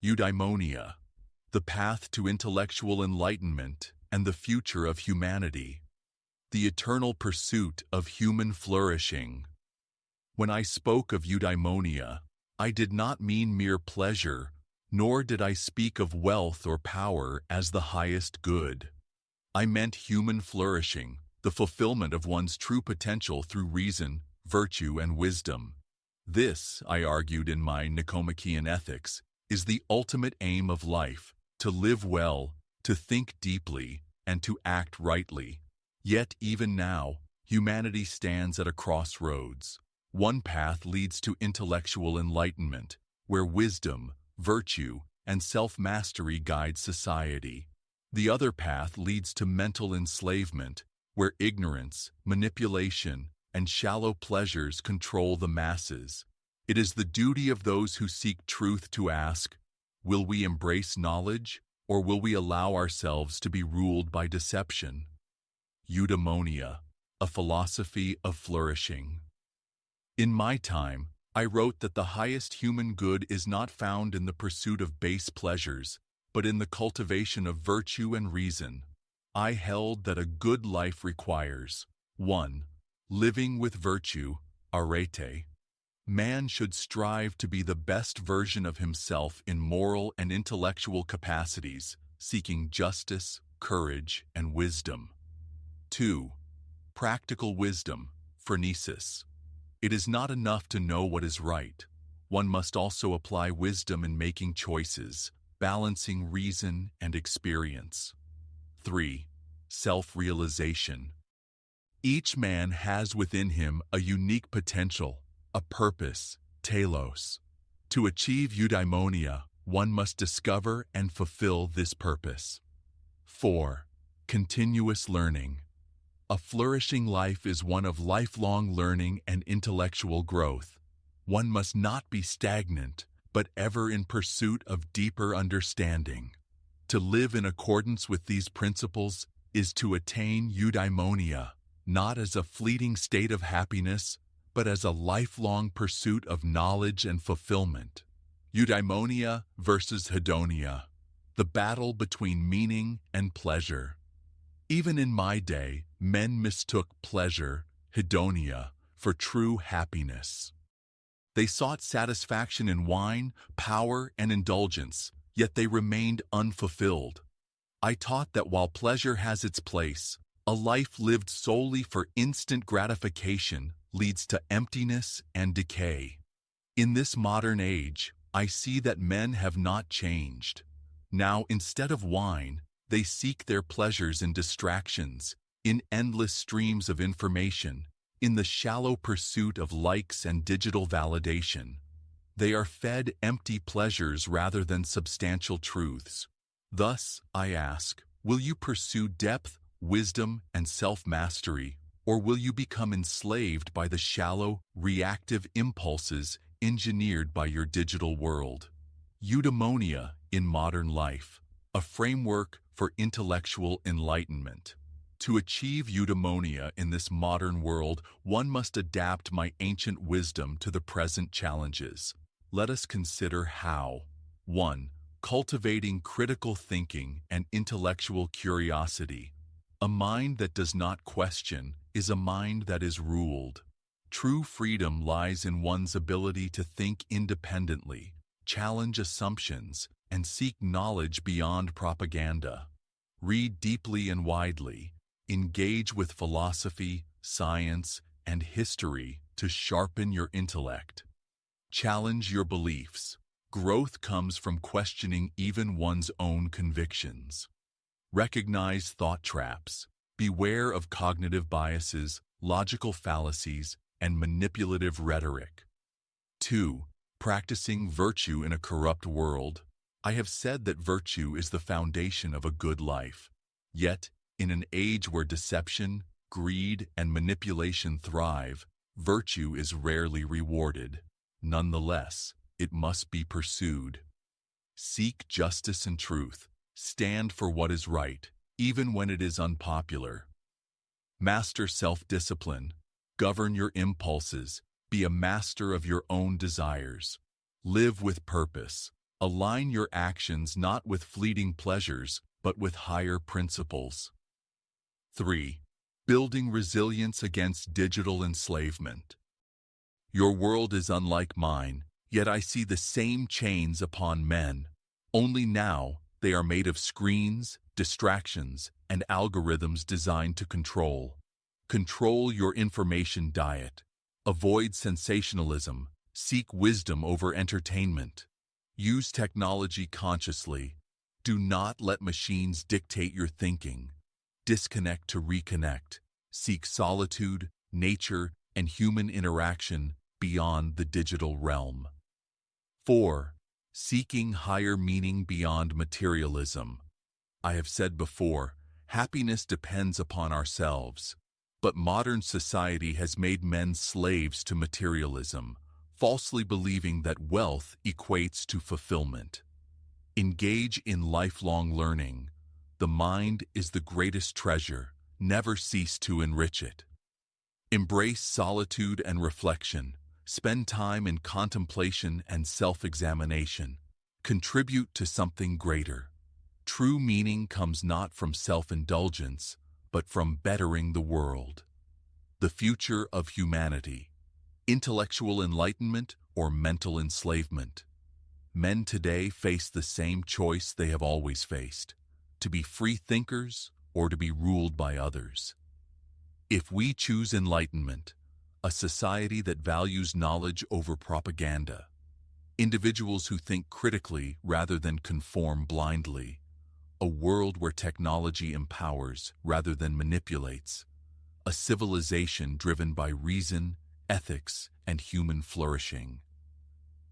Eudaimonia, the path to intellectual enlightenment and the future of humanity, the eternal pursuit of human flourishing. When I spoke of eudaimonia, I did not mean mere pleasure, nor did I speak of wealth or power as the highest good. I meant human flourishing, the fulfillment of one's true potential through reason, virtue, and wisdom. This, I argued in my Nicomachean Ethics, is the ultimate aim of life, to live well, to think deeply, and to act rightly. Yet even now, humanity stands at a crossroads. One path leads to intellectual enlightenment, where wisdom, virtue, and self-mastery guide society. The other path leads to mental enslavement, where ignorance, manipulation, and shallow pleasures control the masses. It is the duty of those who seek truth to ask, will we embrace knowledge, or will we allow ourselves to be ruled by deception? Eudaimonia, a philosophy of flourishing. In my time, I wrote that the highest human good is not found in the pursuit of base pleasures, but in the cultivation of virtue and reason. I held that a good life requires 1. Living with virtue, arete. Man should strive to be the best version of himself in moral and intellectual capacities, seeking justice, courage, and wisdom. 2. Practical wisdom, phronesis. It is not enough to know what is right. One must also apply wisdom in making choices, balancing reason and experience. 3. Self-realization. Each man has within him a unique potential, a purpose, telos. To achieve eudaimonia, one must discover and fulfill this purpose. 4. Continuous learning. A flourishing life is one of lifelong learning and intellectual growth. One must not be stagnant, but ever in pursuit of deeper understanding. To live in accordance with these principles is to attain eudaimonia, not as a fleeting state of happiness, but as a lifelong pursuit of knowledge and fulfillment. Eudaimonia versus Hedonia, the battle between meaning and pleasure. Even in my day, men mistook pleasure, Hedonia, for true happiness. They sought satisfaction in wine, power, and indulgence, yet they remained unfulfilled. I taught that while pleasure has its place, a life lived solely for instant gratification leads to emptiness and decay. In this modern age, I see that men have not changed. Now, instead of wine, they seek their pleasures in distractions, in endless streams of information, in the shallow pursuit of likes and digital validation. They are fed empty pleasures rather than substantial truths. Thus, I ask, will you pursue depth, wisdom, and self-mastery, or will you become enslaved by the shallow, reactive impulses engineered by your digital world? Eudaimonia in modern life, a framework for intellectual enlightenment. To achieve eudaimonia in this modern world, one must adapt my ancient wisdom to the present challenges. Let us consider how. 1. Cultivating critical thinking and intellectual curiosity. A mind that does not question is a mind that is ruled. True freedom lies in one's ability to think independently, challenge assumptions, and seek knowledge beyond propaganda. Read deeply and widely. Engage with philosophy, science, and history to sharpen your intellect. Challenge your beliefs. Growth comes from questioning even one's own convictions. Recognize thought traps. Beware of cognitive biases, logical fallacies, and manipulative rhetoric. 2. Practicing virtue in a corrupt world. I have said that virtue is the foundation of a good life. Yet, in an age where deception, greed, and manipulation thrive, virtue is rarely rewarded. Nonetheless, it must be pursued. Seek justice and truth. Stand for what is right, even when it is unpopular. Master self-discipline. Govern your impulses. Be a master of your own desires. Live with purpose. Align your actions not with fleeting pleasures, but with higher principles. 3. Building resilience against digital enslavement. Your world is unlike mine, yet I see the same chains upon men. Only now they are made of screens, distractions, and algorithms designed to control. Control your information diet. Avoid sensationalism. Seek wisdom over entertainment. Use technology consciously. Do not let machines dictate your thinking. Disconnect to reconnect. Seek solitude, nature, and human interaction beyond the digital realm. 4. Seeking higher meaning beyond materialism. I have said before, happiness depends upon ourselves. But modern society has made men slaves to materialism, falsely believing that wealth equates to fulfillment. Engage in lifelong learning. The mind is the greatest treasure. Never cease to enrich it. Embrace solitude and reflection. Spend time in contemplation and self-examination. Contribute to something greater. True meaning comes not from self-indulgence, but from bettering the world. The future of humanity. Intellectual enlightenment or mental enslavement. Men today face the same choice they have always faced: to be free thinkers or to be ruled by others. If we choose enlightenment, a society that values knowledge over propaganda, individuals who think critically rather than conform blindly, a world where technology empowers rather than manipulates, a civilization driven by reason, ethics, and human flourishing.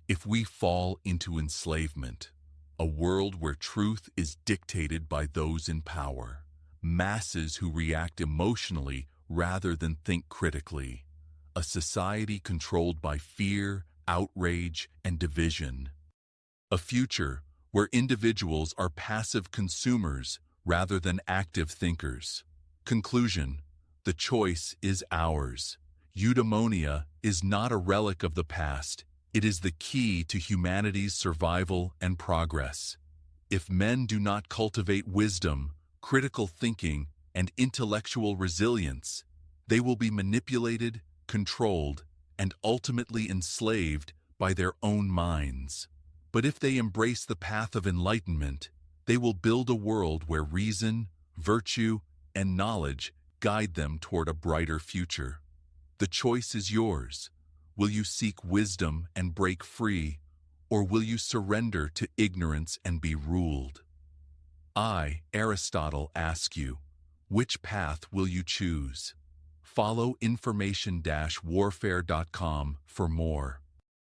If we fall into enslavement, a world where truth is dictated by those in power, masses who react emotionally rather than think critically, a society controlled by fear, outrage, and division, a future where individuals are passive consumers rather than active thinkers. Conclusion: the choice is ours. Eudaimonia is not a relic of the past. It is the key to humanity's survival and progress. If men do not cultivate wisdom, critical thinking, and intellectual resilience, they will be manipulated, controlled, and ultimately enslaved by their own minds. But if they embrace the path of enlightenment, they will build a world where reason, virtue, and knowledge guide them toward a brighter future. The choice is yours. Will you seek wisdom and break free, or will you surrender to ignorance and be ruled? I, Aristotle, ask you, which path will you choose? Follow information-warfare.com for more.